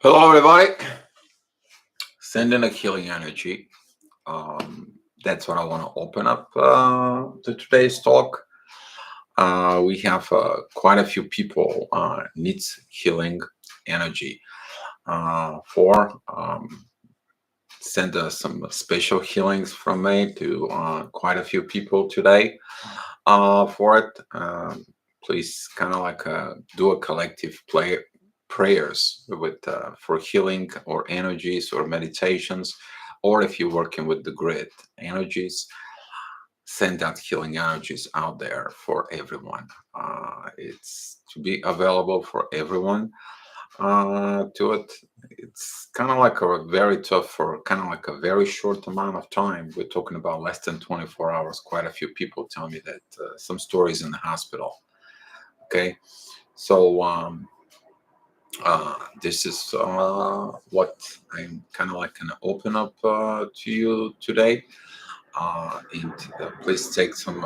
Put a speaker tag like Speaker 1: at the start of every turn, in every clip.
Speaker 1: Hello, everybody. Sending a healing energy. That's what I want to open up to today's talk. We have quite a few people needs healing energy for. Send some special healings from me to quite a few people today for it. Please kind of like do a collective play prayers with for healing or energies or meditations, or if you're working with the grid energies, send that healing energies out there for everyone. It's to be available for everyone to it. It's kind of like a very tough for kind of like a very short amount of time. We're talking about less than 24 hours. Quite a few people tell me that some stories in the hospital. Okay, so this is what I'm kind of like gonna open up to you today. And please take some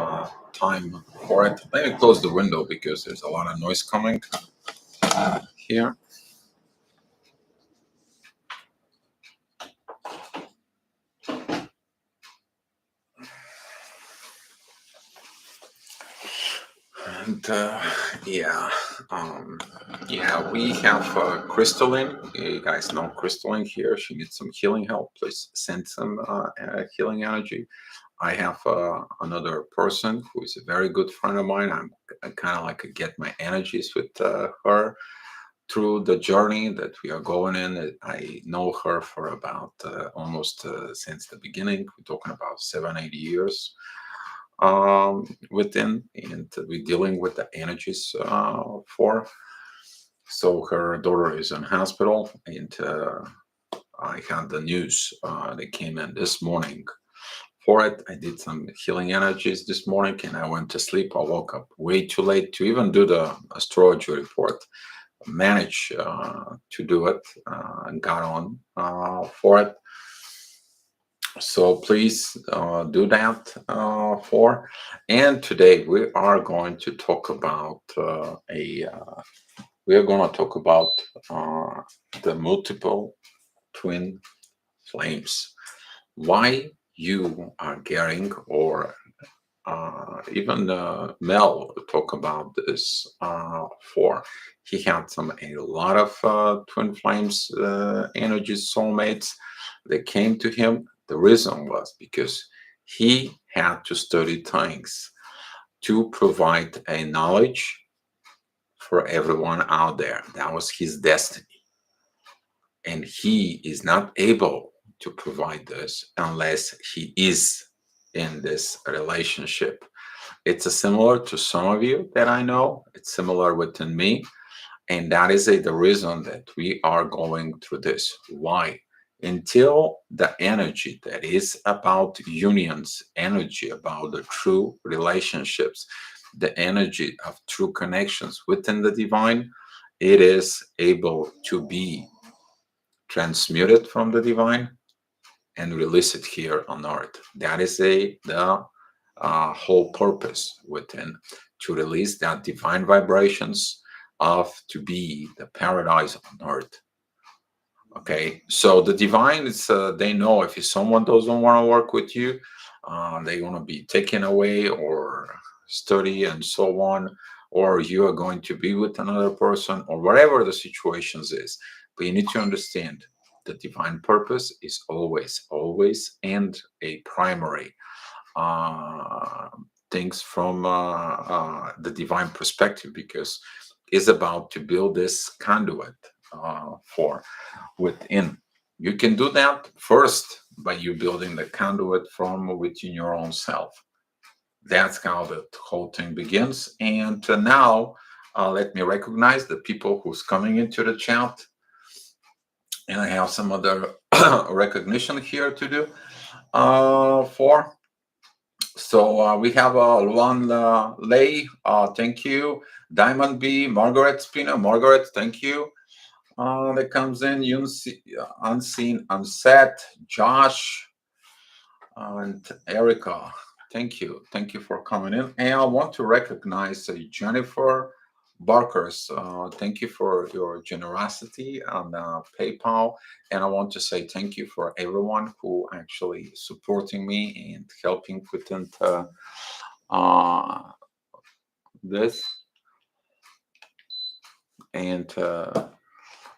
Speaker 1: time for it. Let me close the window because there's a lot of noise coming here. And yeah, um, yeah, we have Crystalline. You guys know Crystalline here. She needs some healing help. Please send some healing energy. I have another person who is a very good friend of mine. I kind of like get my energies with her through the journey that we are going in. I know her for about almost since the beginning. We're talking about 7, 8 years within, and we're dealing with the energies for. So her daughter is in hospital, and I had the news that came in this morning for it. I did some healing energies this morning, and I went to sleep. I woke up way too late to even do the astrology report. Managed to do it and got on for it. So please do that for. And today we are going to talk about we are going to talk about uh, the multiple twin flames. Why you are getting, or even Mel talk about this for. He had some a lot of twin flames energy soulmates that came to him. The reason was because he had to study things to provide a knowledge for everyone out there. That was his destiny, and he is not able to provide this unless he is in this relationship. It's a similar to some of you that I know. It's similar within me. And that is the reason that we are going through this. Why? Until the energy that is about unions, energy about the true relationships, the energy of true connections within the divine, it is able to be transmuted from the divine and release it here on earth. That is the whole purpose within, to release that divine vibrations of to be the paradise on earth. Okay, so the divine is they know if someone doesn't want to work with you, they're going to be taken away or study and so on, or you are going to be with another person or whatever the situations is. But you need to understand the divine purpose is always and a primary uh, things from the divine perspective, because it's about to build this conduit for within. You can do that first by you building the conduit from within your own self. That's how the whole thing begins. And now, let me recognize the people who's coming into the chat. And I have some other recognition here to do for. So we have Luan Lay, thank you. Diamond B, Margaret Spina, Margaret, thank you. That comes in, Unseen, Unset, Josh, and Erica. Thank you for coming in. And I want to recognize Jennifer, Barkers, thank you for your generosity on PayPal. And I want to say thank you for everyone who actually supporting me and helping put into this and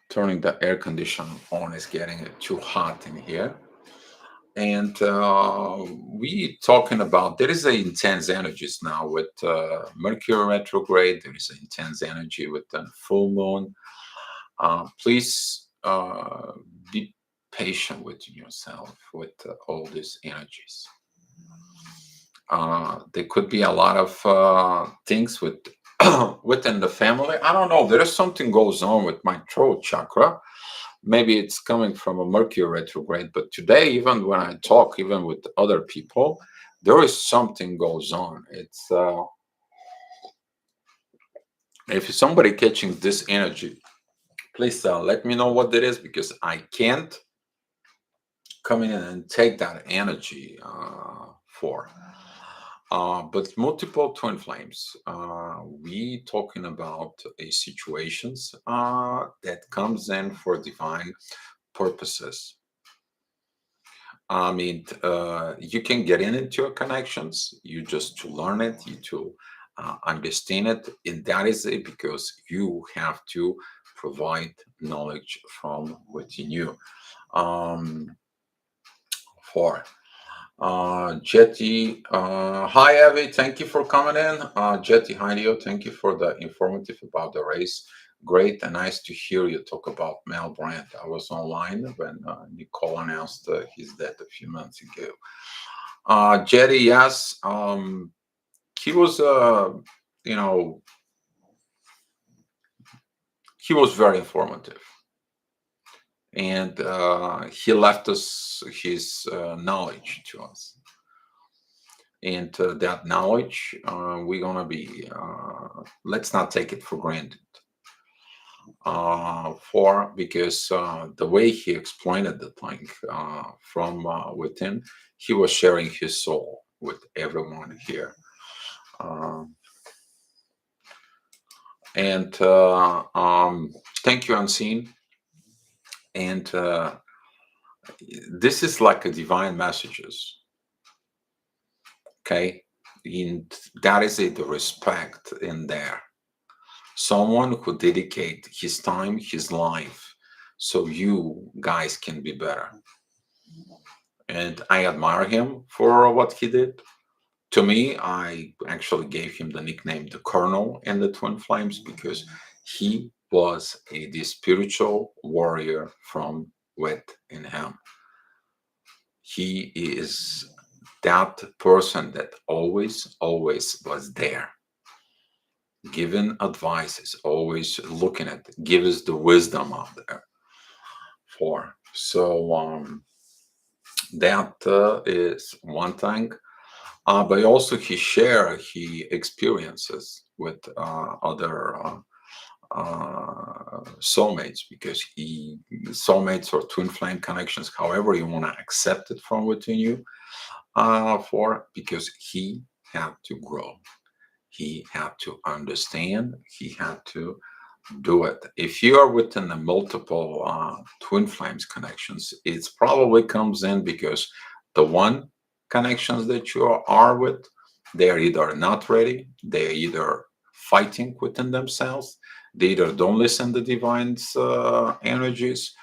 Speaker 1: turning the air conditioner on is getting it too hot in here. And we talking about there is a intense energies now with Mercury retrograde. There is an intense energy with the full moon. Please be patient with yourself with all these energies. There could be a lot of things with within the family. I don't know. There is something goes on with my throat chakra. Maybe it's coming from a Mercury retrograde. But today, even when I talk, even with other people, there is something goes on. It's if somebody catching this energy, please let me know what it is because I can't come in and take that energy for. But multiple twin flames. We talking about a situations that comes in for divine purposes. I mean, you can get into your connections. You just to learn it, you to understand it, and that is it because you have to provide knowledge from within you. Um, for Jetty, hi Avi, thank you for coming in. Jetty, hi Leo, thank you for the informative about the race. Great and nice to hear you talk about Mel Brandt. I was online when Nicole announced his death a few months ago. Jetty, yes, he was, you know, he was very informative, and he left us his knowledge to us. And that knowledge, we're gonna be. Let's not take it for granted. For because the way he explained the thing from within, he was sharing his soul with everyone here. Uh, and thank you, Unseen. And this is like a divine messages, okay? And that is it, the respect in there. Someone who dedicate his time, his life, so you guys can be better. And I admire him for what he did. To me, I actually gave him the nickname the Colonel in the Twin Flames because he was the spiritual warrior from within him. He is that person that always was there, giving advices, always looking at, give us the wisdom out there for. So that is one thing. But also he share he experiences with other soulmates because he soulmates or twin flame connections, however you want to accept it from within you, for because he had to grow, he had to understand, he had to do it. If you are within the multiple twin flames connections, it's probably comes in because the one connections that you are with, they are either not ready, they're either fighting within themselves, they either don't listen to divine's energies,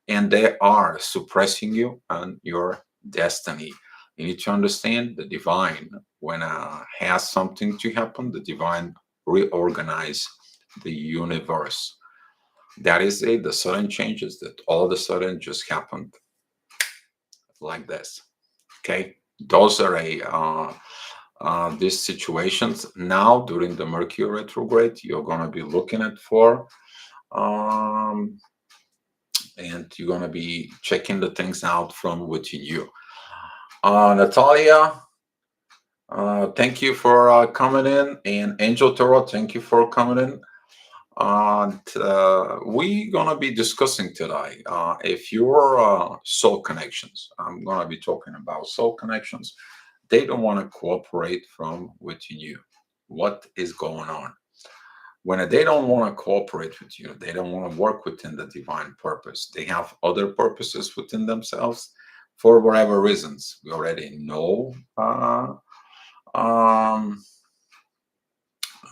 Speaker 1: and they are suppressing you and your destiny. You need to understand the divine when has something to happen, the divine reorganize the universe. That is it. The sudden changes that all of a sudden just happened like this. Okay, those are these situations. Now during the Mercury retrograde, you're gonna be looking at for, um, and you're gonna be checking the things out from within you. Natalia, thank you for coming in, and Angel Toro, thank you for coming in. And we're gonna be discussing today if your soul connections. I'm gonna be talking about soul connections. They don't want to cooperate from within you. What is going on? When they don't want to cooperate with you, they don't want to work within the divine purpose. They have other purposes within themselves for whatever reasons. We already know um,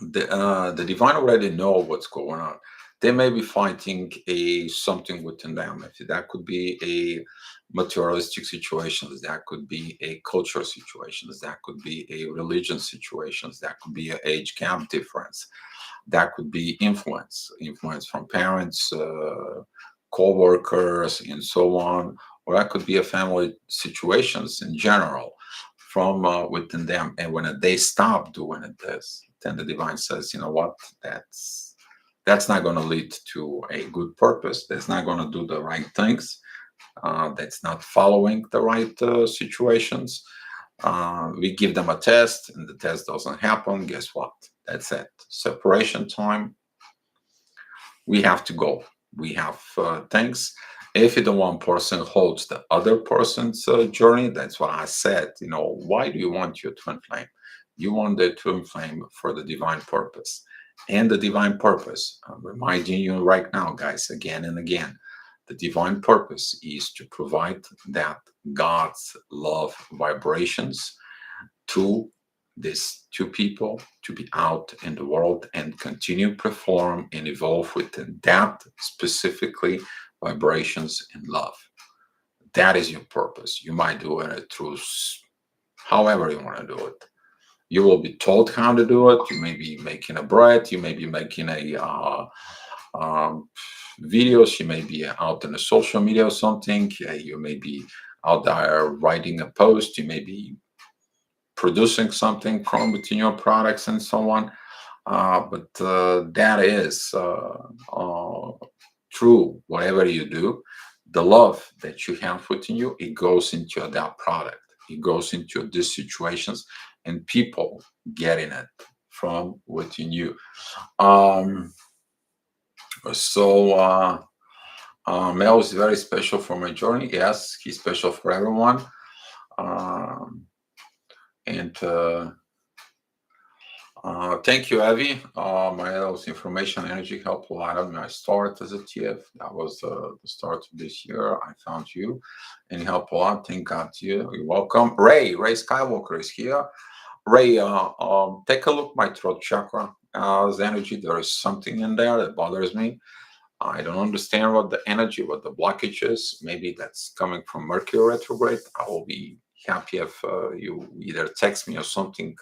Speaker 1: the divine already know what's going on. They may be fighting a something within them. If that could be a materialistic situations, that could be a cultural situations, that could be a religion situations, that could be an age gap difference, that could be influence from parents, co-workers, and so on, or that could be a family situations in general from within them. And when they stop doing it, this, then the divine says, you know what, that's not going to lead to a good purpose. That's not going to do the right things. That's not following the right situations. We give them a test, and the test doesn't happen. Guess what? That's it. Separation time. We have to go. We have things. If the one person holds the other person's journey, that's what I said. You know, why do you want your twin flame? You want the twin flame for the divine purpose. And the divine purpose, I'm reminding you right now, guys, again and again, the divine purpose is to provide that God's love vibrations to these two people to be out in the world and continue perform and evolve within that specifically vibrations and love. That is your purpose. You might do it through however you want to do it. You will be told how to do it. You may be making a bread. You may be making a um, videos. You may be out in the social media or something. You may be out there writing a post. You may be producing something from within your products and so on. But that is true. Whatever you do, the love that you have within you, it goes into that product. It goes into these situations, and people getting it from within you. Um, Mel is very special for my journey. Yes, he's special for everyone. Um, and thank you, Avi. My those information energy helped a lot of me. I started as a TF. That was the start of this year. I found you and you helped a lot. Thank God to you. You're welcome. Ray Skywalker is here. Ray, take a look at my throat chakra. The energy, there is something in there that bothers me. I don't understand what the energy, what the blockage is. Maybe that's coming from Mercury retrograde. I will be happy if you either text me or something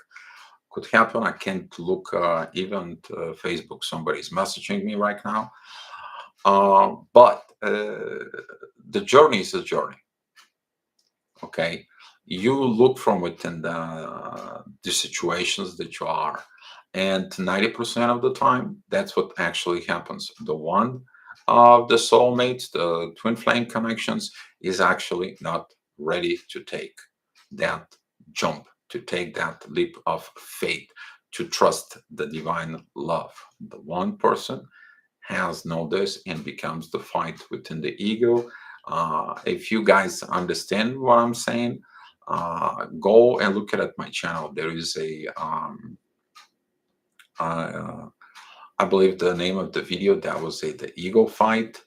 Speaker 1: could happen. I can't look even Facebook. Somebody's messaging me right now. But the journey is a journey. Okay, you look from within the situations that you are, and 90% of the time, that's what actually happens. The one of the soulmates, the twin flame connections, is actually not ready to take that jump, to take that leap of faith, to trust the divine love. The one person has no this and becomes the fight within the ego. If you guys understand what I'm saying, go and look at my channel. There is a uh, I believe the name of the video that was the ego fight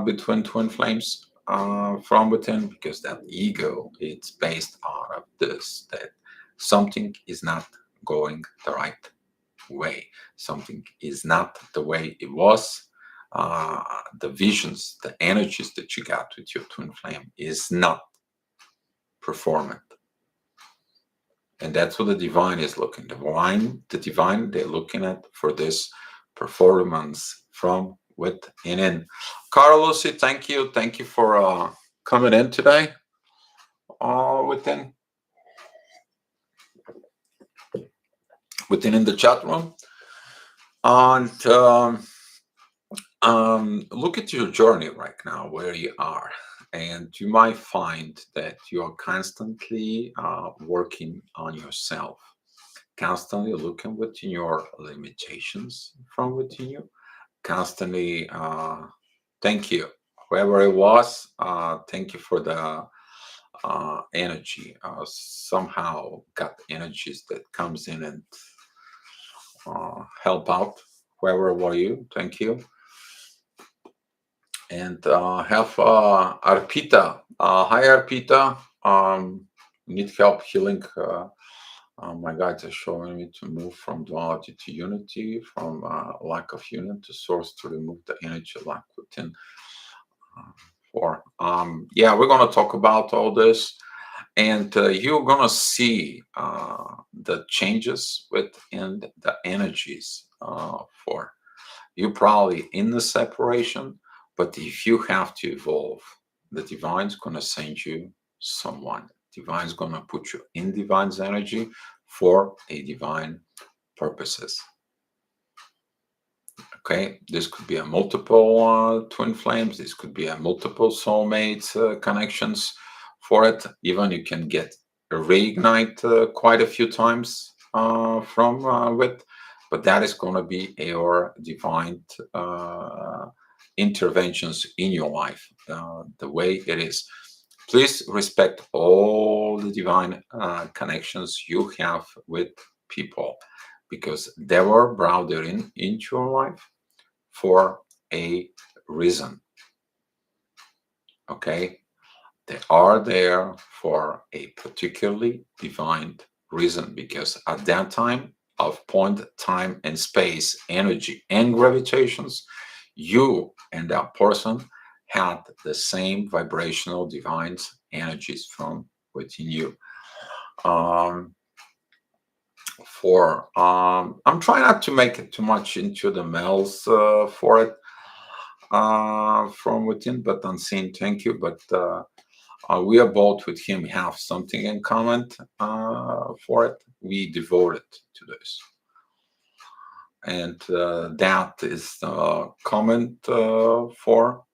Speaker 1: between twin flames from within, because that ego, it's based on of this, that something is not going the right way, something is not the way it was. The visions, the energies that you got with your twin flame is not performant. And that's what the divine is looking. The divine, they're looking at for this performance from within. In. Carlos, thank you. Thank you for coming in today. Within in the chat room. And look at your journey right now, where you are. And you might find that you are constantly working on yourself, constantly looking within your limitations from within you, constantly. Thank you, whoever it was. Thank you for the energy. Somehow got energies that comes in and help out. whoever were you. Thank you. And have Arpita. Hi, Arpita. Need help healing. My guides are showing me to move from duality to unity, from lack of union to source, to remove the energy lack within. For yeah, we're gonna talk about all this, and you're gonna see the changes within the energies for you. Probably in the separation, but if you have to evolve, the divine's gonna send you someone. Divine's gonna put you in divine's energy for a divine purposes. Okay, this could be a multiple twin flames. This could be a multiple soulmates connections for it. Even you can get a reignite quite a few times from with, but that is going to be your divine interventions in your life, the way it is. Please respect all the divine connections you have with people, because they were brought into your life for a reason. Okay, they are there for a particularly defined reason, because at that time of point, time, and space, energy, and gravitations, you and that person had the same vibrational divine energies from within you. I'm trying not to make it too much into the males for it from within, but unseen. Thank you. But we are both with him have something in common for it. We devoted to this, and that is common for.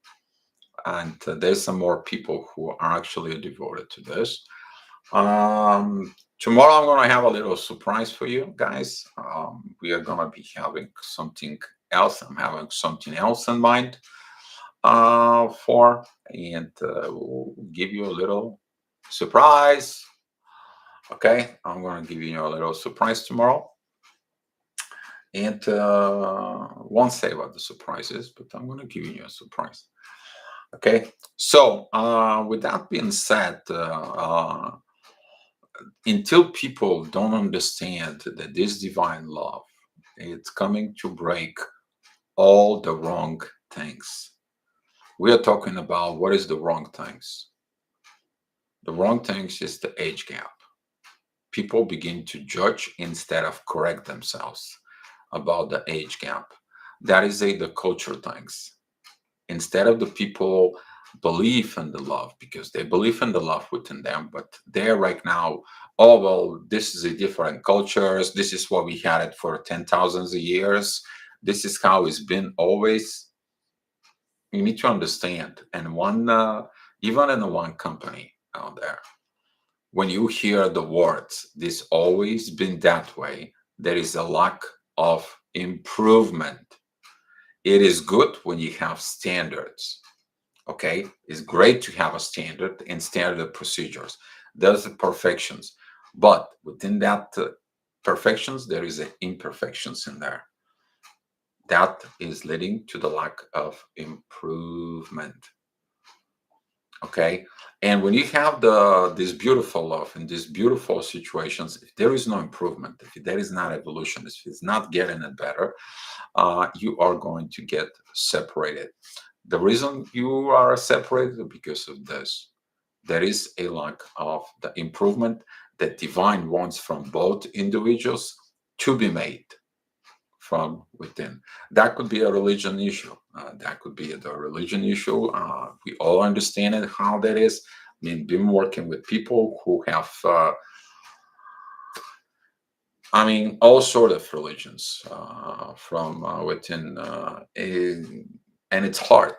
Speaker 1: And there's some more people who are actually devoted to this. Tomorrow I'm going to have a little surprise for you guys. We are going to be having something else. I'm having something else in mind for, and we'll give you a little surprise. Okay, I'm going to give you a little surprise tomorrow, and won't say what the surprise is, but I'm going to give you a surprise. Okay, so with that being said, until people don't understand that this divine love, it's coming to break all the wrong things. We are talking about what is the wrong things. The wrong things is the age gap. People begin to judge instead of correct themselves about the age gap. That is the culture things. Instead of the people believe in the love, because they believe in the love within them, but they're right now, oh well, this is a different cultures, this is what we had it for 10,000 of years, this is how it's been always. You need to understand, and one even in the one company out there, when you hear the words this always been that way, there is a lack of improvement. It is good when you have standards. Okay, it's great to have a standard and standard procedures. Those are perfections, but within that perfections, there is imperfections in there. That is leading to the lack of improvement. Okay, and when you have this beautiful love and these beautiful situations, if there is no improvement, if there is not evolution, if it's not getting it better, you are going to get separated. The reason you are separated is because of this. There is a lack of the improvement that divine wants from both individuals to be made from within. That could be a religion issue. That could be the religion issue. We all understand it, how that is. I mean, been working with people who have, all sort of religions from within, and it's hard.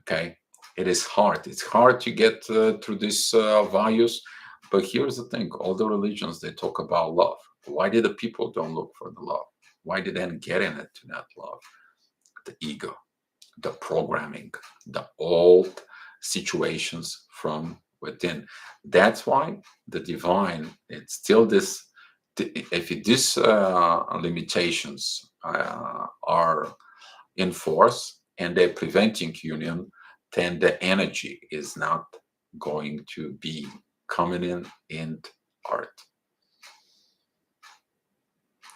Speaker 1: Okay, it is hard. It's hard to get through these values. But here's the thing: all the religions, they talk about love. Why did the people don't look for the love? Why did they get in it to that love? The ego, the programming, the old situations from within. That's why the divine, it's still this. If these limitations are in force and they're preventing union, then the energy is not going to be coming in art.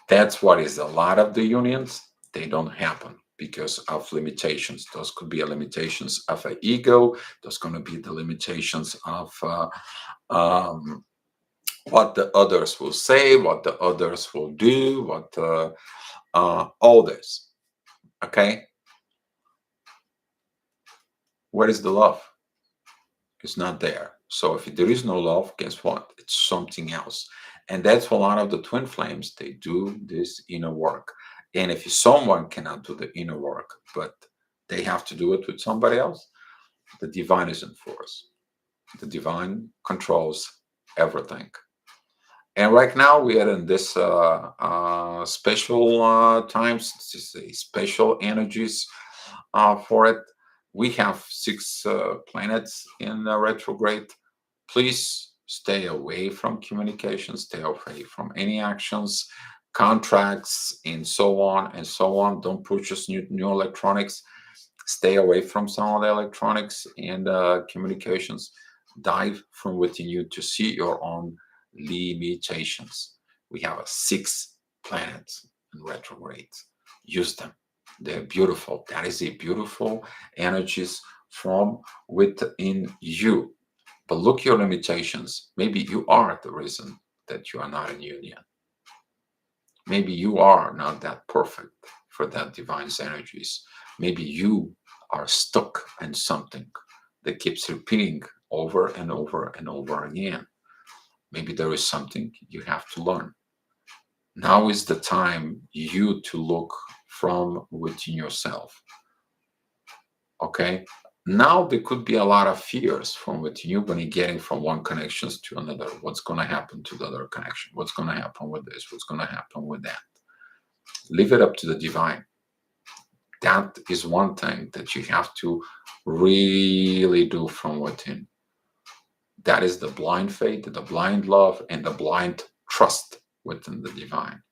Speaker 1: That's what is a lot of the unions. They don't happen because of limitations. Those could be limitations of an ego. Those going to be the limitations of um, what the others will say, what the others will do, what all this. Okay, where is the love? It's not there. So if there is no love, guess what? It's something else. And that's a lot of the twin flames. They do this inner work. And if someone cannot do the inner work, but they have to do it with somebody else, the divine is in force. The divine controls everything. And right now we are in this special times, special energies for it. We have 6 planets in retrograde. Please stay away from communication, stay away from any actions, contracts, and so on and so on. Don't purchase new electronics. Stay away from some of the electronics and communications. Dive from within you to see your own limitations. We have 6 planets in retrograde. Use them. They're beautiful. That is a beautiful energies from within you. But look your limitations. Maybe you are the reason that you are not in union. Maybe you are not that perfect for that divine's energies. Maybe you are stuck in something that keeps repeating over and over and over again. Maybe there is something you have to learn. Now is the time you to look from within yourself. Okay? Now there could be a lot of fears from within you when you're getting from one connections to another. What's going to happen to the other connection? What's going to happen with this? What's going to happen with that? Leave it up to the divine. That is one thing that you have to really do from within. That is the blind faith, the blind love, and the blind trust within the divine.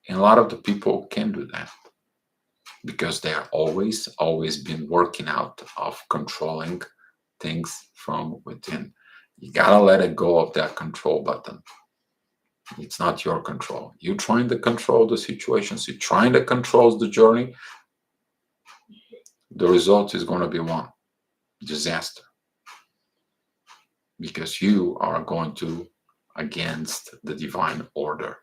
Speaker 1: And a lot of the people can do that because they are always been working out of controlling things from within. You gotta let it go of that control button. It's not your control. You're trying to control the situations. You're trying to control the journey. The result is going to be one: disaster. Because you are going to against the divine order.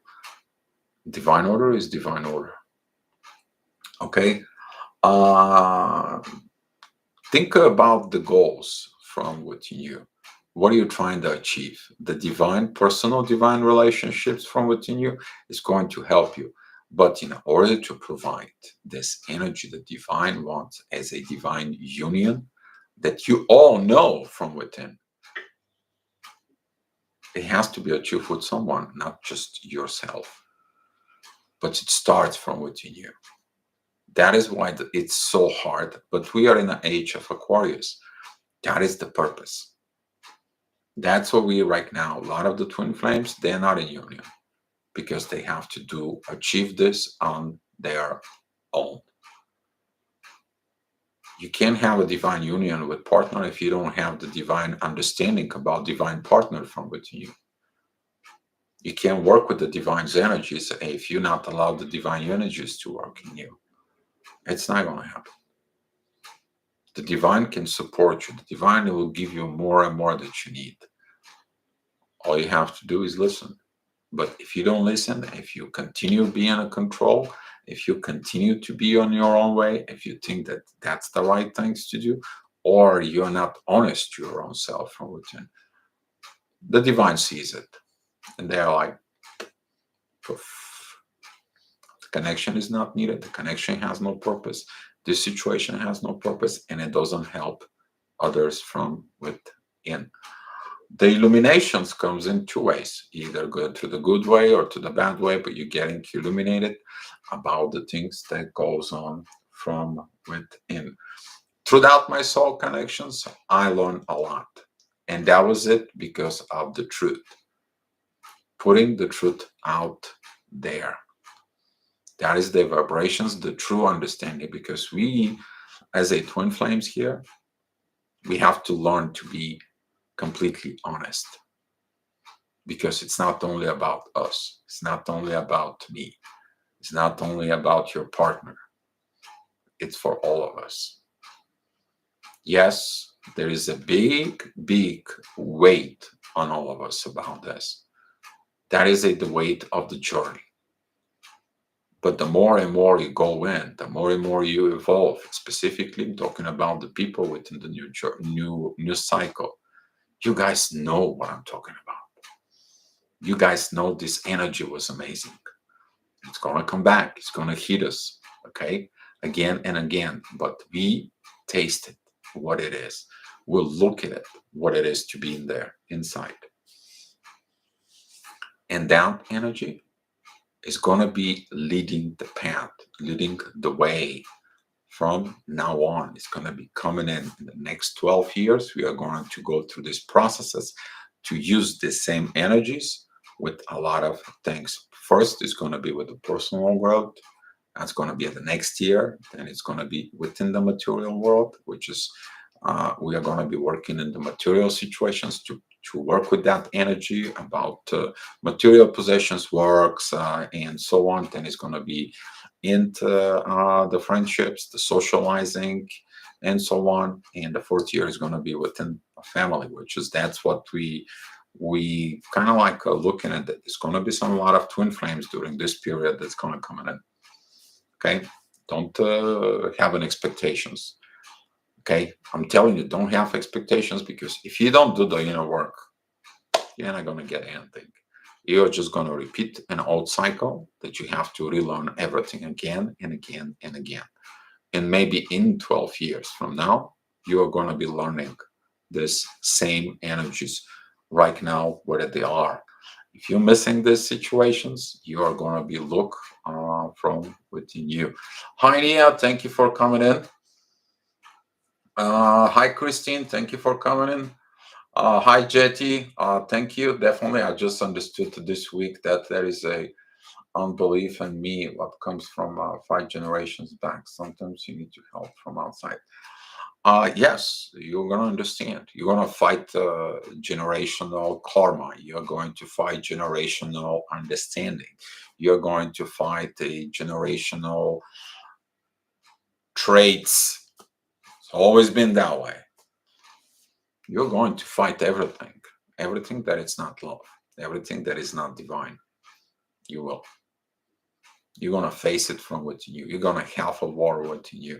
Speaker 1: Divine order is divine order. Okay? Think about the goals from within you. What are you trying to achieve? The divine, personal divine relationships from within you is going to help you. But in order to provide this energy the divine wants as a divine union that you all know from within, it has to be achieved with someone, not just yourself. But it starts from within you. That is why it's so hard. But we are in the age of Aquarius. That is the purpose. That's what we right now. A lot of the twin flames, they're not in union because they have to achieve this on their own. You can't have a divine union with partner if you don't have the divine understanding about divine partner from within you. You can't work with the divine's energies if you're not allowed the divine energies to work in you. It's not going to happen. The divine can support you. The divine will give you more and more that you need. All you have to do is listen. But if you don't listen, if you continue being in control, if you continue to be on your own way, if you think that that's the right things to do, or you're not honest to your own self from within, the divine sees it. And they're like, poof. The connection is not needed. The connection has no purpose. This situation has no purpose, and it doesn't help others from within. The illuminations comes in 2 ways: either go to the good way or to the bad way, but you're getting illuminated about the things that goes on from within. Throughout my soul connections, I learned a lot, and that was it because of the truth. Putting the truth out there. That is the vibrations, the true understanding, because we, as a twin flames here, we have to learn to be completely honest, because it's not only about us, it's not only about me, it's not only about your partner, it's for all of us. Yes, there is a big, big weight on all of us about this. That is the weight of the journey. But the more and more you go in, the more and more you evolve. Specifically, I'm talking about the people within the new cycle. You guys know what I'm talking about. You guys know this energy was amazing. It's gonna come back. It's gonna hit us, okay, again and again. But we taste it, what it is. We'll look at it, what it is to be in there, inside. And that energy is gonna be leading the path, leading the way from now on. It's gonna be coming in the next 12 years. We are going to go through these processes to use the same energies with a lot of things. First, it's going to be with the personal growth. That's going to be the next year. Then it's going to be within the material world, which is we are going to be working in the material situations to work with that energy about material possessions works and so on. Then it's going to be into the friendships, the socializing, and so on. And the fourth year is going to be within a family, which is that's what we kind of like looking at it. There's going to be a lot of twin flames during this period that's going to come in. Okay, don't have an expectations. Okay, I'm telling you, don't have expectations, because if you don't do the inner work, you're not going to get anything. You're just going to repeat an old cycle that you have to relearn everything again and again and again. And maybe in 12 years from now, you are going to be learning this same energies right now where they are. If you're missing these situations, you are going to be look from within you. Hi, Nia. Thank you for coming in. Hi, Christine. Thank you for coming in. Hi, Jetty. Thank you. Definitely, I just understood this week that there is a unbelief in me what comes from 5 generations back. Sometimes you need to help from outside. Yes, you're going to understand. You're going to fight generational karma. You're going to fight generational understanding. You're going to fight the generational traits. It's always been that way. You're going to fight everything that is not love, everything that is not divine. You will. You're going to face it from within you. You're going to have a war within you.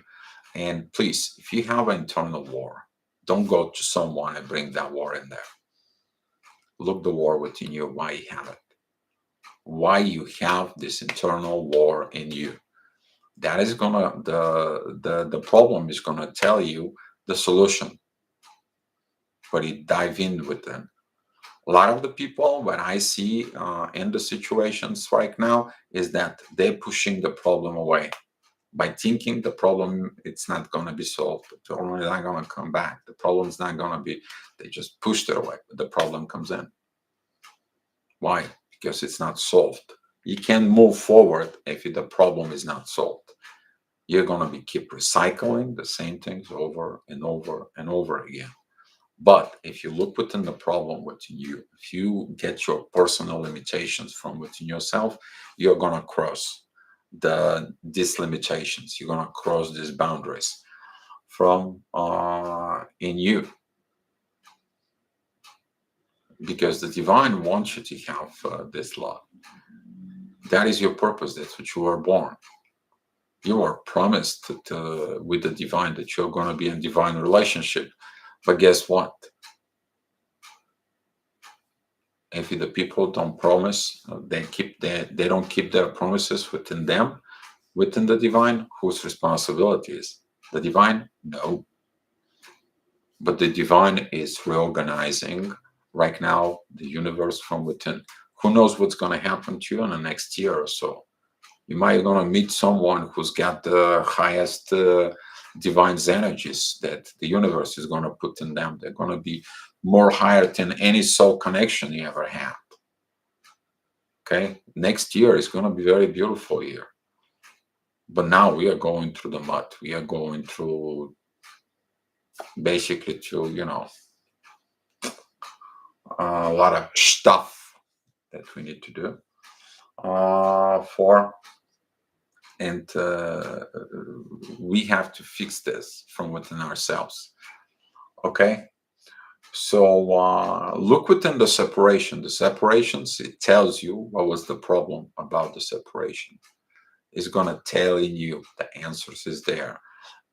Speaker 1: And please, if you have an internal war, don't go to someone and bring that war in there. Look the war within you, why you have it. Why you have this internal war in you. That is gonna the problem is gonna tell you the solution. But you dive in with them. A lot of the people, what I see in the situations right now, is that they're pushing the problem away by thinking the problem it's not going to be solved. The problem is not going to come back. The problem is not going to be. They just pushed it away. But the problem comes in. Why? Because it's not solved. You can't move forward if the problem is not solved. You're going to be keep recycling the same things over and over and over again. But if you look within the problem within you, if you get your personal limitations from within yourself, you're gonna cross these limitations. You're gonna cross these boundaries from in you, because the divine wants you to have this love. That is your purpose. That's what you are born. You are promised with the divine that you're going to be in divine relationship. But guess what? If the people don't promise, they don't keep their promises within them, within the divine, whose responsibility is the divine? No. But the divine is reorganizing right now the universe from within. Who knows what's going to happen to you in the next year or so? You might going to meet someone who's got the highest divine energies that the universe is going to put in them. They're going to be more higher than any soul connection you ever had. Okay, next year is going to be very beautiful year, but now we are going through the mud. We are going through basically to a lot of stuff that we need to do for, and we have to fix this from within ourselves. Okay, so look within the separation. The separations, it tells you what was the problem about the separation. It's gonna tell you the answers is there.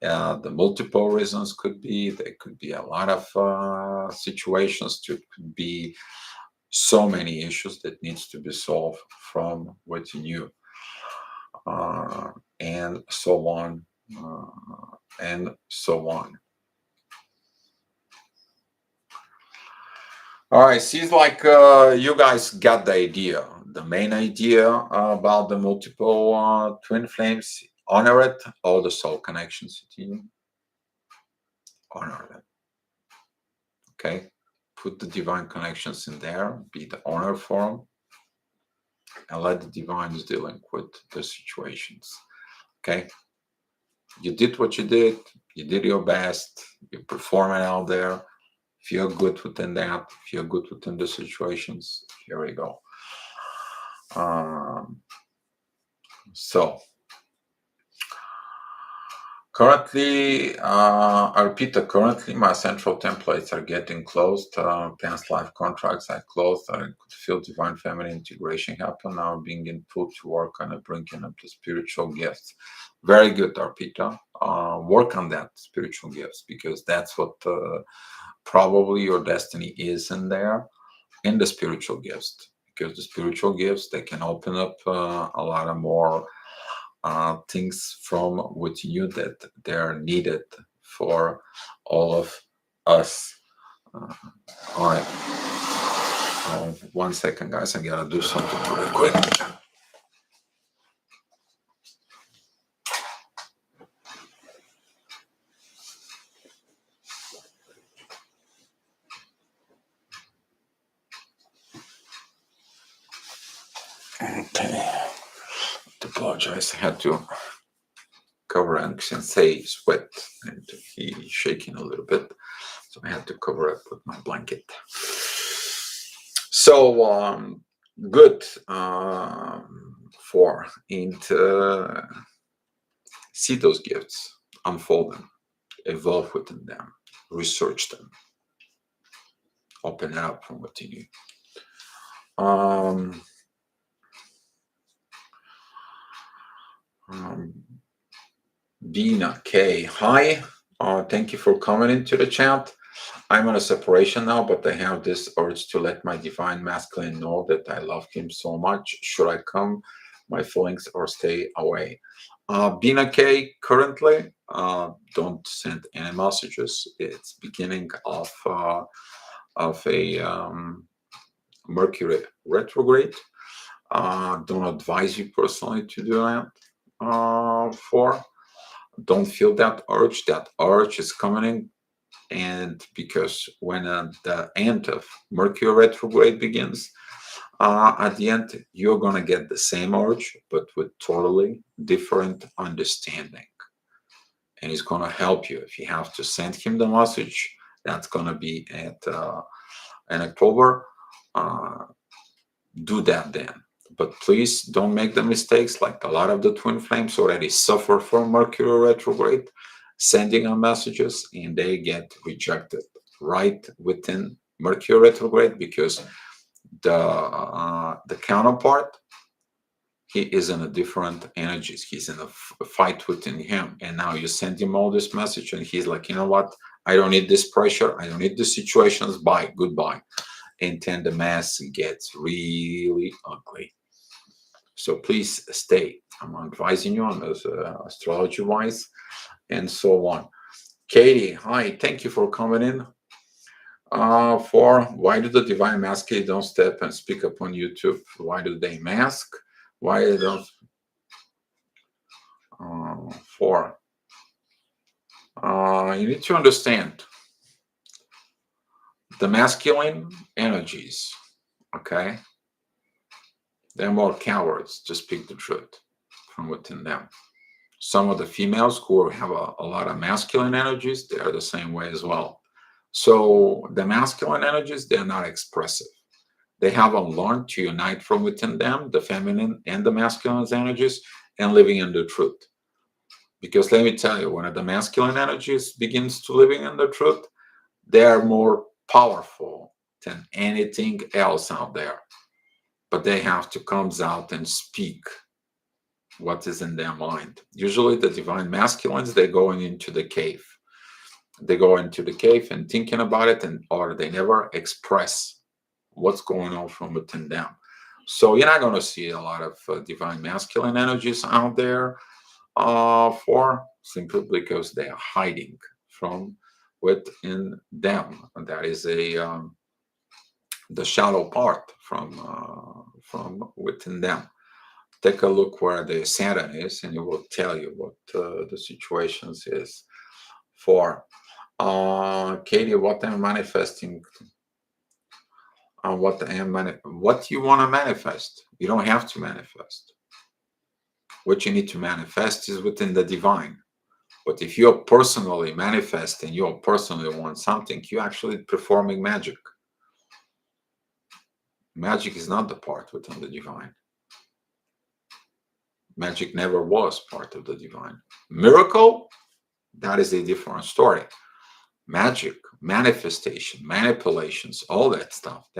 Speaker 1: The multiple reasons could be, there could be a lot of situations, there could be so many issues that needs to be solved from within you, and so on, and so on. All right, seems like you guys got the idea, the main idea about the multiple twin flames. Honor it, all the soul connections to you. Honor them. Okay, put the divine connections in there, be the honor for them, and let the divines dealing with the situations. Okay, you did what you did your best, you're performing out there. If you're good within that, if you're good within the situations, here we go. So currently, I repeat that currently my central templates are getting closed. Past life contracts I closed. I could feel divine feminine integration happen now, being in full to work on it, bringing up the spiritual gifts. Very good, Arpita. Work on that spiritual gifts, because that's what probably your destiny is in there, in the spiritual gifts. Because the spiritual gifts, they can open up a lot of more things from within you that they're needed for all of us. All right. 1 second, guys. I gotta do something really quick. Okay. I apologize. I had to cover and Sensei sweat, and he's shaking a little bit, so I had to cover it with my blanket. So good for and see those gifts, unfold them, evolve within them, research them, open it up from within you. Dina K, hi. Thank you for coming into the chat. I'm on a separation now, but I have this urge to let my divine masculine know that I love him so much. Should I come my feelings or stay away? Bina K, currently, don't send any messages. It's beginning of a Mercury retrograde. Don't advise you personally to do that. Don't feel that urge. That urge is coming, and because when the end of Mercury retrograde begins, at the end you're gonna get the same urge, but with totally different understanding, and it's gonna help you. If you have to send him the message, that's gonna be at in October. Do that then. But please don't make the mistakes like a lot of the twin flames already suffer from Mercury retrograde, sending out messages and they get rejected right within Mercury retrograde, because the counterpart, he is in a different energies. He's in a fight within him, and now you send him all this message, and he's like, you know what? I don't need this pressure. I don't need the situations. Bye, goodbye. And then the mess gets really ugly. So please stay. I'm advising you on this astrology wise and so on. Katie, hi, thank you for coming in. For why do the divine masculine don't step and speak up on YouTube? Why do they mask? Why they don't? You need to understand the masculine energies. Okay, They're more cowards to speak the truth from within them. Some of the females who have a lot of masculine energies, they are the same way as well. So the masculine energies, they're not expressive. They haven't learned to unite from within them, the feminine and the masculine energies, and living in the truth. Because let me tell you, when the masculine energies begins to living in the truth, they are more powerful than anything else out there. But they have to come out and speak what is in their mind. Usually the divine masculines, they're going into the cave. They go into the cave and thinking about it, and or they never express what's going on from within them. So you're not going to see a lot of divine masculine energies out there for simply because they are hiding from within them. And that is a the shadow part from within them. Take a look where the Saturn is, and it will tell you what the situations is for. Katie, what I'm manifesting, what you want to manifest. You don't have to manifest. What you need to manifest is within the divine. But if you're personally manifesting, you personally want something, you're actually performing magic. Magic is not the part within the divine. Magic never was part of the divine. Miracle, that is a different story. Magic, manifestation, manipulations, all that stuff,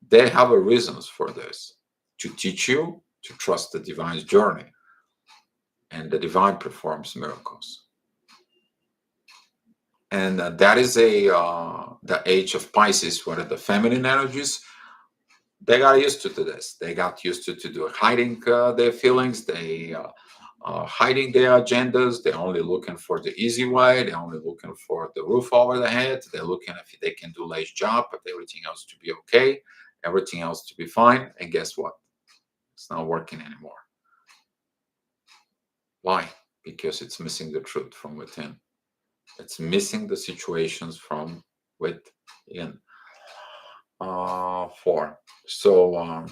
Speaker 1: they have a reasons for this, to teach you to trust the divine's journey, and the divine performs miracles. And that is the age of Pisces, where the feminine energies, they got used to this. They got used to do hiding their feelings. They hiding their agendas. They're only looking for the easy way. They're only looking for the roof over the head. They're looking if they can do less job, but everything else to be okay, everything else to be fine. And guess what? It's not working anymore. Why? Because it's missing the truth from within. It's missing the situations from within. So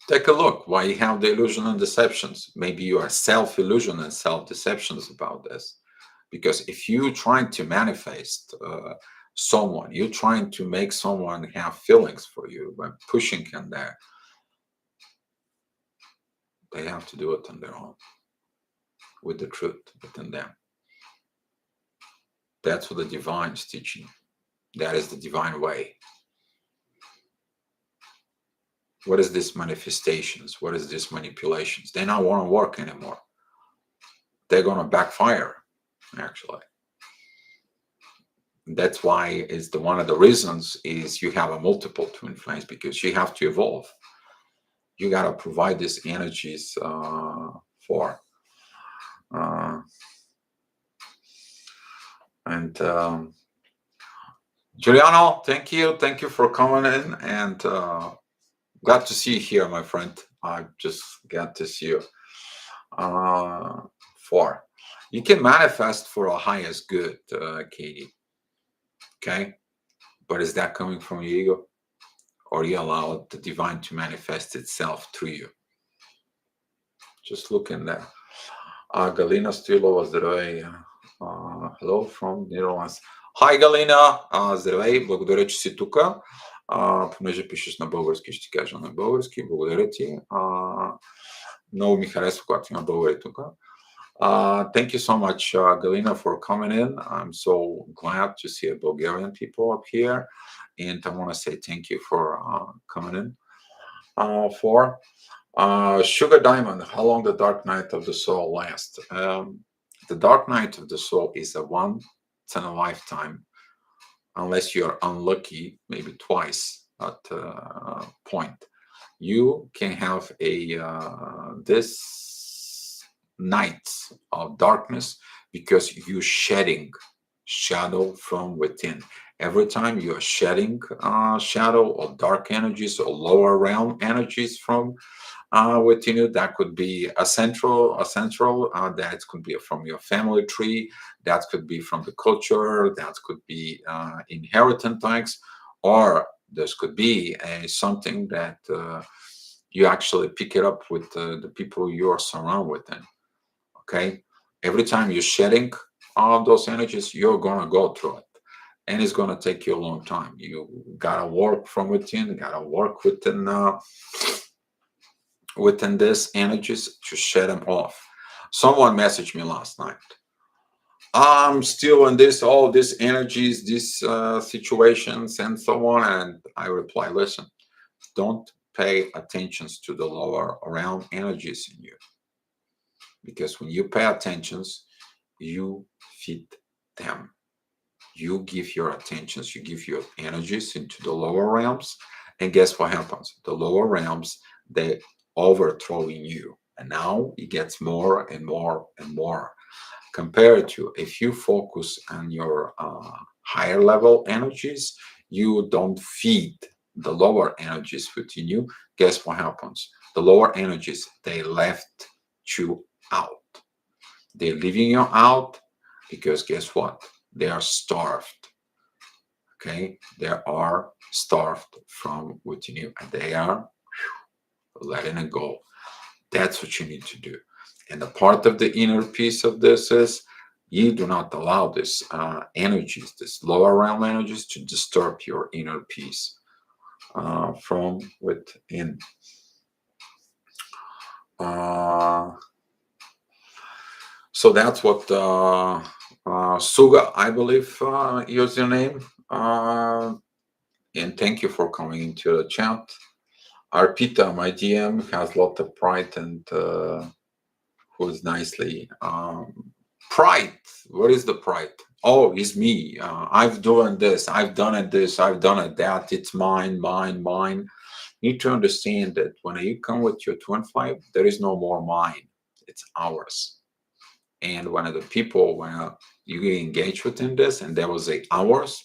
Speaker 1: take a look why you have the illusion and deceptions. Maybe you are self-illusion and self-deceptions about this. Because if you're trying to manifest someone, you're trying to make someone have feelings for you by pushing in there, they have to do it on their own, with the truth within them. That's what the divine is teaching. That is the divine way. What is this manifestations? What is this manipulations? They don't want to work anymore. They're going to backfire, actually. That's why is one of the reasons is you have a multiple twin flames, because you have to evolve. You got to provide these energies for. Giuliano, thank you. Thank you for coming in, and glad to see you here, my friend. I just got to see you. You can manifest for a highest good, Katie. Okay? But is that coming from your ego? Or you allow the divine to manifest itself through you? Just look in there. Galina Stilova, здравей. Hello from Netherlands. Hi, Галина. Здравей, благодаря, че си тук. Понеже пишеш на български, ще ти кажа на български. Благодаря ти. Много ми харесва, когато има българи тук. Thank you so much, Galina, for coming in. I'm so glad to see Bulgarian people up here. And I want to say thank you for coming in. Sugar Diamond, how long the dark night of the soul lasts? The dark night of the soul is a once in a lifetime, unless you're unlucky, maybe twice at point. You can have this night of darkness because you're shedding shadow from within. Every time you're shedding shadow or dark energies or lower realm energies from within you, that could be a central that could be from your family tree, that could be from the culture, that could be inheritance types, or this could be something that You actually pick it up with the people you are surrounded with. Then, okay, every time you're shedding all of those energies, you're gonna go through it, and it's gonna take you a long time. You gotta work from within. Gotta work within this energies to shed them off. Someone messaged me last night. I'm still in this, all these energies, these situations, and so on. And I reply, listen, don't pay attention to the lower realm energies in you, because when you pay attentions, you feed them. You give your attentions, you give your energies into the lower realms, and guess what happens? The lower realms, they overthrowing you, and now it gets more and more and more. Compared to if you focus on your higher level energies, you don't feed the lower energies within you. Guess what happens? The lower energies, they left you out. They're leaving you out because guess what? They are starved. Okay, they are starved from within you, and they are letting it go. That's what you need to do. And the part of the inner piece of this is you do not allow this energies, this lower realm energies, to disturb your inner peace from within. So that's what Suga, I believe, is your name. And thank you for coming into the chat. Arpita, my DM, has a lot of pride and who's nicely. Pride. What is the pride? Oh, it's me. I've done this. I've done it this. I've done it that. It's mine, mine, mine. You need to understand that when you come with your twin flame, there is no more mine. It's ours. And when the people, when you get engaged within this, and there was a ours,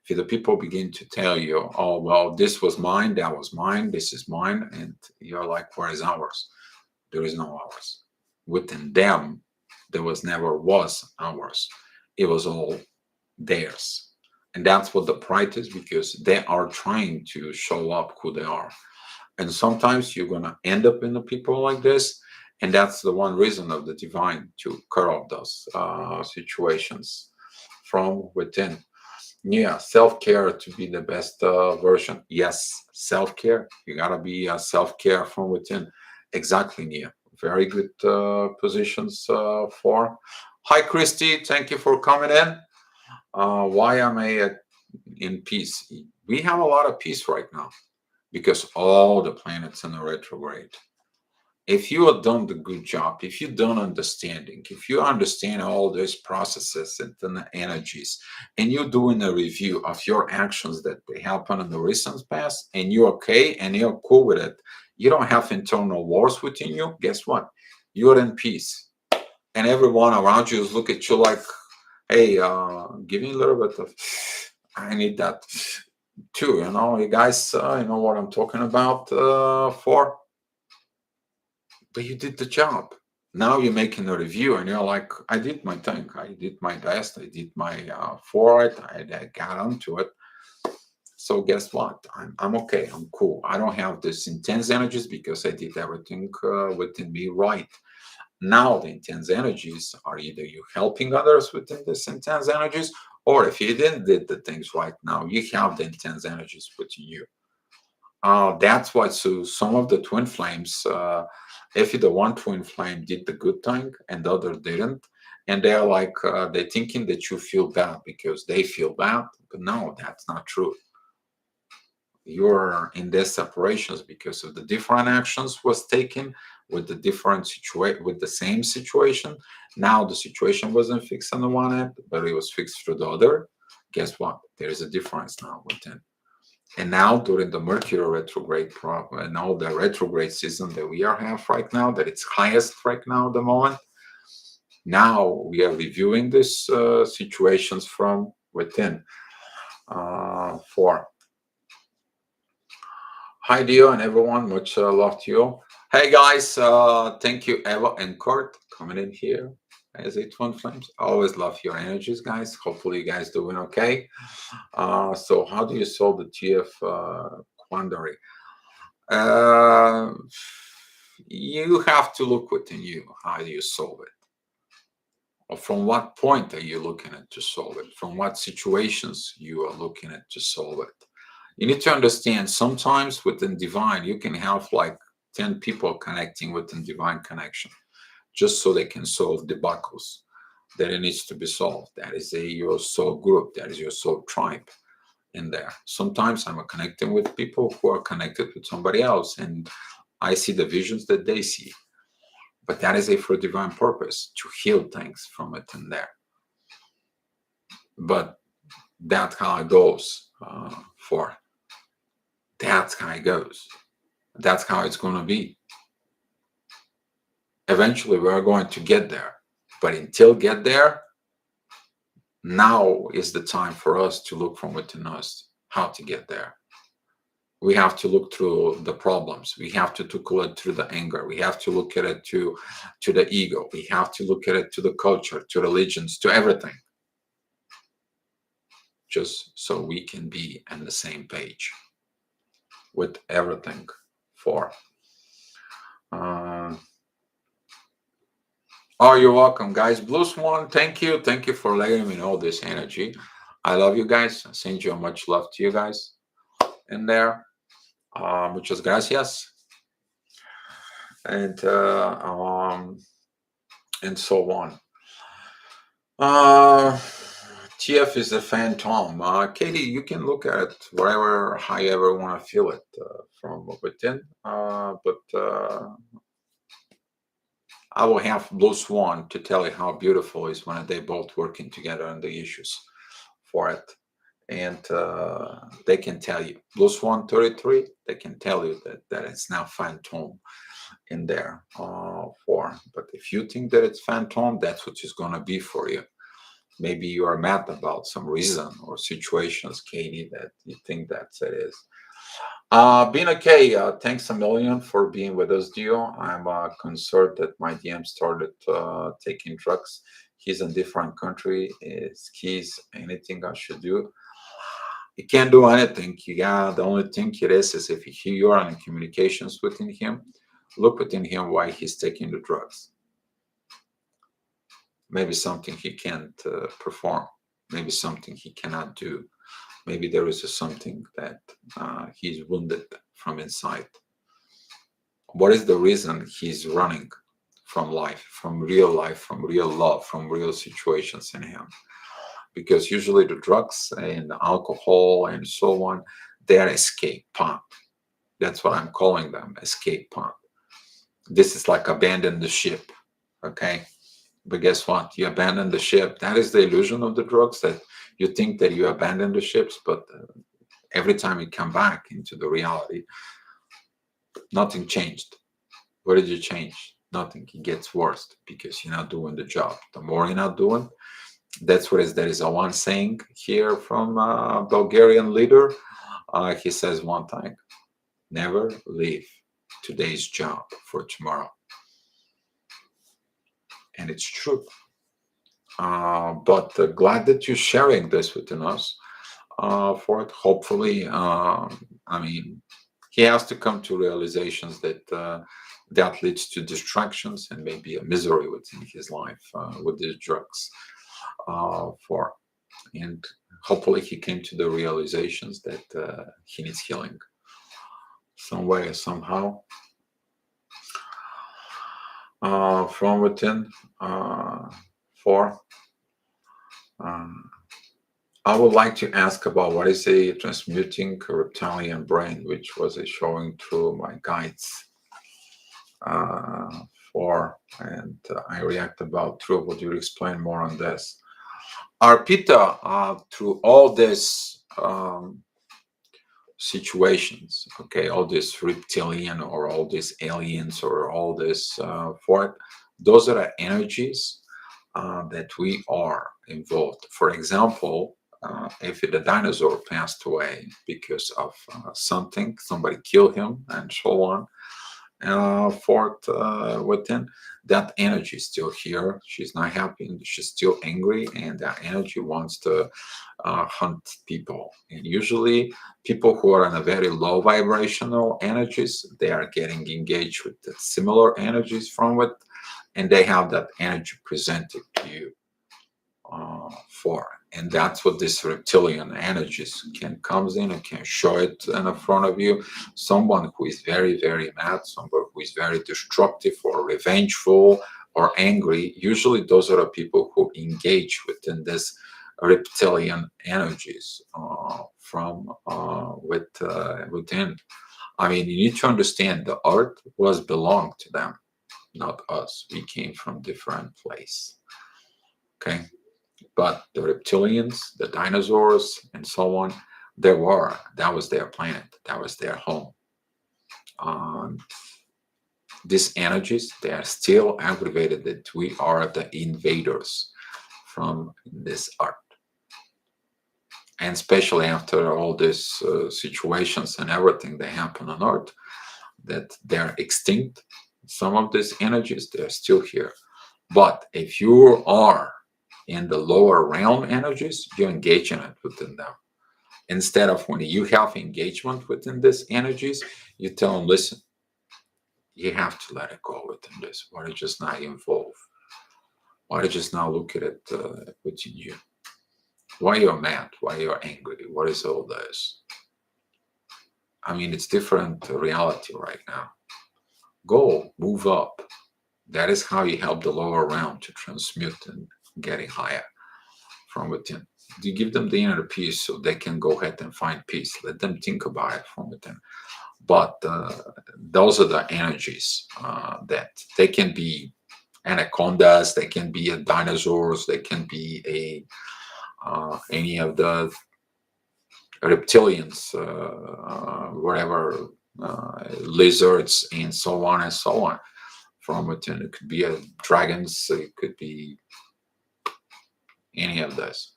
Speaker 1: if the people begin to tell you, oh, well, this was mine, that was mine, this is mine, and you're like, where is ours? There is no ours. Within them, there never was ours. It was all theirs. And that's what the pride is, because they are trying to show up who they are. And sometimes you're going to end up in the people like this. And that's the one reason of the divine, to cut off those situations from within. Yeah, self-care to be the best version. Yes, self-care. You gotta be self-care from within. Exactly, Nia. Very good positions for. Hi, Christy. Thank you for coming in. Why am I in peace? We have a lot of peace right now because all the planets in a retrograde. If you have done the good job, if you don't understanding, if you understand all these processes and the energies, and you're doing a review of your actions that they happen in the recent past, and you're okay and you're cool with it, you don't have internal wars within you, guess what? You're in peace. And everyone around you is look at you like, hey, give me a little bit of, I need that too. You guys, you know what I'm talking about for? But you did the job. Now you're making a review and you're like, I did my thing. I did my best. I did my for it. I got onto it. So guess what? I'm okay. I'm cool. I don't have this intense energies because I did everything within me right. Now the intense energies are either you helping others within this intense energies, or if you didn't did the things right now, you have the intense energies within you. That's why, so some of the twin flames, if the one twin flame did the good thing and the other didn't, and they're like, they're thinking that you feel bad because they feel bad, but no, that's not true. You're in these separations because of the different actions was taken with the different situation, with the same situation. Now the situation wasn't fixed on the one end, but it was fixed through the other. Guess what? There is a difference now within. And now during the Mercury retrograde and all the retrograde season that we are have right now, that it's highest right now at the moment, now we are reviewing these situations from within. For hi Dio and everyone, much love to you. Hey guys, thank you Eva and Kurt coming in here as a twin flames. Always love your energies, guys. Hopefully you guys doing okay. So how do you solve the TF quandary? Uh, you have to look within you. How do you solve it? Or from what point are you looking at to solve it? From what situations you are looking at to solve it? You need to understand sometimes within divine, you can have like 10 people connecting within divine connection just so they can solve debacles that it needs to be solved. That is your soul group, that is your soul tribe in there. Sometimes I'm connecting with people who are connected with somebody else, and I see the visions that they see. But that is a for divine purpose to heal things from it in there. But that's how it goes. For that's how it goes. That's how it's going to be. Eventually, we are going to get there. But until get there, now is the time for us to look from within us how to get there. We have to look through the problems. We have to look it through the anger. We have to look at it to the ego. We have to look at it to the culture, to religions, to everything. Just so we can be on the same page with everything for. Oh, you're welcome, guys. Blue Swan, thank you. Thank you for letting me know this energy. I love you guys. I send you much love to you guys in there. Muchas gracias. And so on. TF is a phantom. Katie, you can look at it wherever, however want to feel it from within. But I will have Blue Swan to tell you how beautiful it is when they both working together on the issues for it. And they can tell you, Blue Swan 33, they can tell you that it's now phantom in there for. But if you think that it's phantom, that's what it's going to be for you. Maybe you are mad about some reason or situations, Katie, that you think that's it is. Being okay, thanks a million for being with us, Dio. I'm concerned that my DM started taking drugs. He's in different country. Is keys anything I should do? You can't do anything. The only thing it is if you are in communications within him, look within him why he's taking the drugs. Maybe something he can't perform. Maybe something he cannot do. Maybe there is something that he's wounded from inside. What is the reason he's running from life, from real love, from real situations in him? Because usually the drugs and the alcohol and so on, they're escape pod. That's what I'm calling them, escape pod. This is like abandon the ship, okay? But guess what? You abandon the ship. That is the illusion of the drugs, that you think that you abandon the ships, but every time you come back into the reality, nothing changed. What did you change? Nothing. It gets worse because you're not doing the job. The more you're not doing, that's what is. There is a one saying here from a Bulgarian leader. He says one thing: never leave today's job for tomorrow. And it's true. But glad that you're sharing this with us for it. Hopefully, I mean, he has to come to realizations that that leads to distractions and maybe a misery within his life with these drugs. And hopefully he came to the realizations that he needs healing some way or somehow from within. For I would like to ask about what is a transmuting reptilian brain, which was showing through my guides and I react about through. Would you explain more on this? Arpita, through all this situations, okay, all this reptilian or all these aliens or all this for it, those are the energies that we are involved. For example, if the dinosaur passed away because of something, somebody killed him and so on, forth within, that energy is still here. She's not happy. She's still angry, and that energy wants to hunt people. And usually, people who are in a very low vibrational energies, they are getting engaged with the similar energies from it, and they have that energy presented to you for. And that's what this reptilian energies can comes in and can show it in front of you. Someone who is very, very mad, someone who is very destructive or revengeful or angry. Usually, those are the people who engage within this reptilian energies from within. I mean, you need to understand the earth was belonged to them, not us. We came from different place. Okay, but the reptilians, the dinosaurs, and so on, that was their planet, that was their home. Um, these energies, they are still aggravated that we are the invaders from this earth. And especially after all these situations and everything that happen on earth, that they're extinct, some of these energies, they're still here. But if you are in the lower realm energies, you engage in it within them. Instead of when you have engagement within these energies, you tell them, listen, you have to let it go within this. Why don't you just not involve? Why don't you just not look at it within you? Why you're mad? Why you're angry? What is all this? I mean, it's different reality right now. Go, move up. That is how you help the lower realm to transmute and getting higher from within. You give them the inner peace so they can go ahead and find peace. Let them think about it from within. But those are the energies that they can be anacondas, they can be dinosaurs, they can be any of the reptilians, whatever, lizards, and so on and so on. From within, it could be dragons, it could be any of this.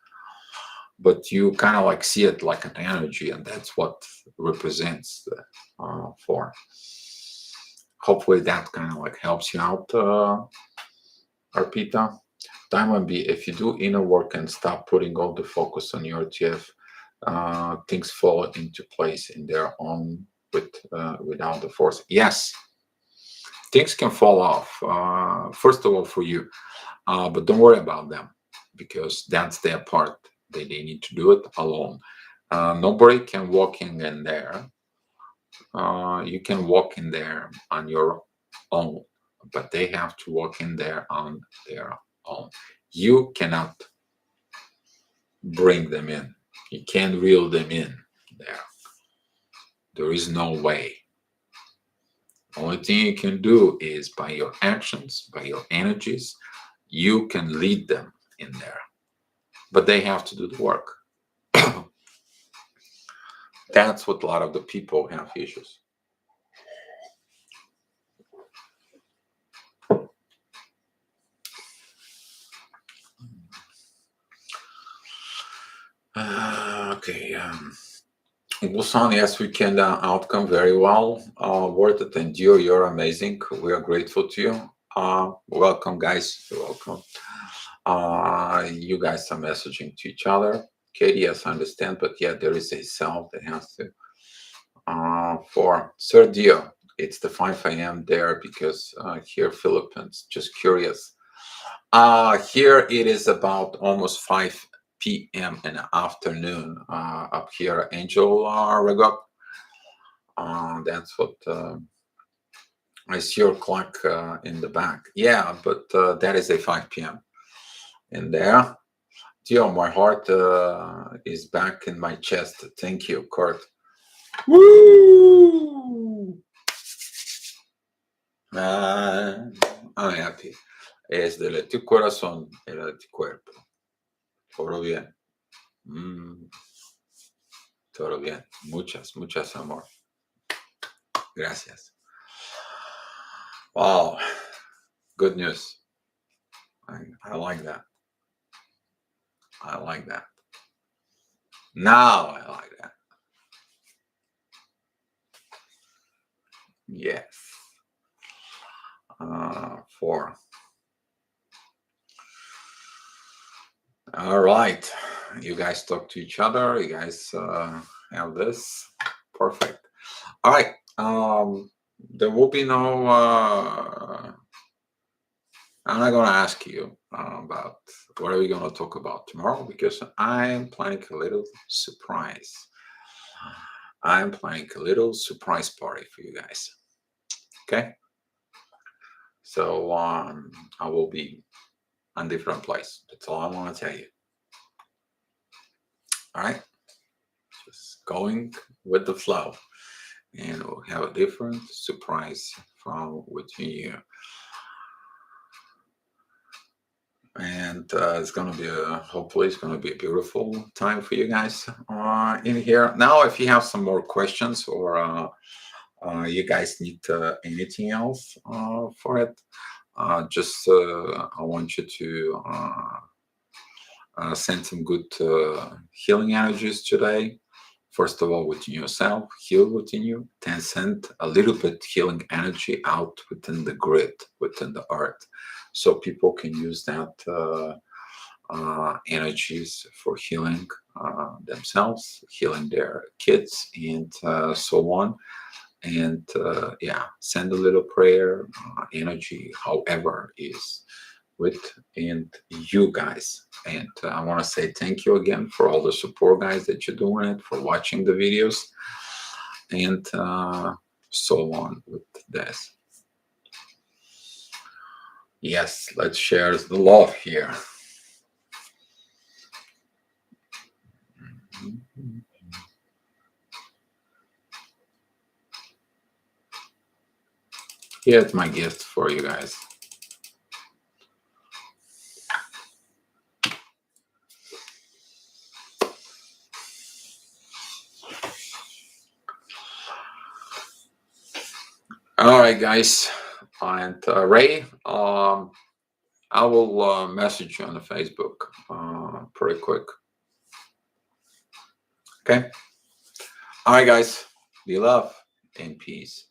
Speaker 1: But you kind of like see it like an energy, and that's what represents for. Hopefully that kind of like helps you out, Arpita. Diamond B, if you do inner work and stop putting all the focus on your TF, things fall into place in their own without the force. Yes, things can fall off. First of all, for you, but don't worry about them because that's their part. They need to do it alone. Nobody can walk in there. You can walk in there on your own, but they have to walk in there on their own. You cannot bring them in. You can't reel them in there. There is no way. The only thing you can do is by your actions, by your energies, you can lead them in there. But they have to do the work. That's what a lot of the people have issues. Okay. Busan, yes, we can outcome very well. Worth it, and you're amazing. We are grateful to you. Welcome, guys. You're welcome. You guys are messaging to each other. Katie, yes, I understand, but yeah, there is a self that has to. For Sir Dio, it's the 5 a.m. there because here, Philippines, just curious. Here it is about almost 5 p.m. in the afternoon up here, Angel Regop. That's what I see your clock in the back. Yeah, but that is a 5 p.m. in there. Dio, my heart is back in my chest. Thank you, Kurt. Woo! I'm happy. Es de tu corazón, era de tu cuerpo. Todo bien. Todo bien. Muchas amor. Gracias. Wow. Good news. I like that. I like that. Now I like that. Yes. 4. All right, you guys talk to each other. You guys have this. Perfect. All right. There will be no. I'm not going to ask you about what are we going to talk about tomorrow because I am planning a little surprise. I'm planning a little surprise party for you guys. Okay. So I will be in different place. That's all I want to tell you. All right. Just going with the flow, and we'll have a different surprise from within you. And it's gonna be hopefully it's gonna be a beautiful time for you guys in here. Now, if you have some more questions or you guys need anything else for it, just I want you to send some good healing energies today. First of all, within yourself, heal within you, then send a little bit healing energy out within the grid, within the earth, so people can use that energies for healing themselves, healing their kids, and so on. And yeah, send a little prayer, energy, however is within you guys. And I want to say thank you again for all the support, guys, that you're doing it, for watching the videos, and so on with this. Yes, let's share the love here. Here's my gift for you guys. All right, guys, and Ray, I will message you on the Facebook pretty quick. Okay. All right, guys. Be love and peace.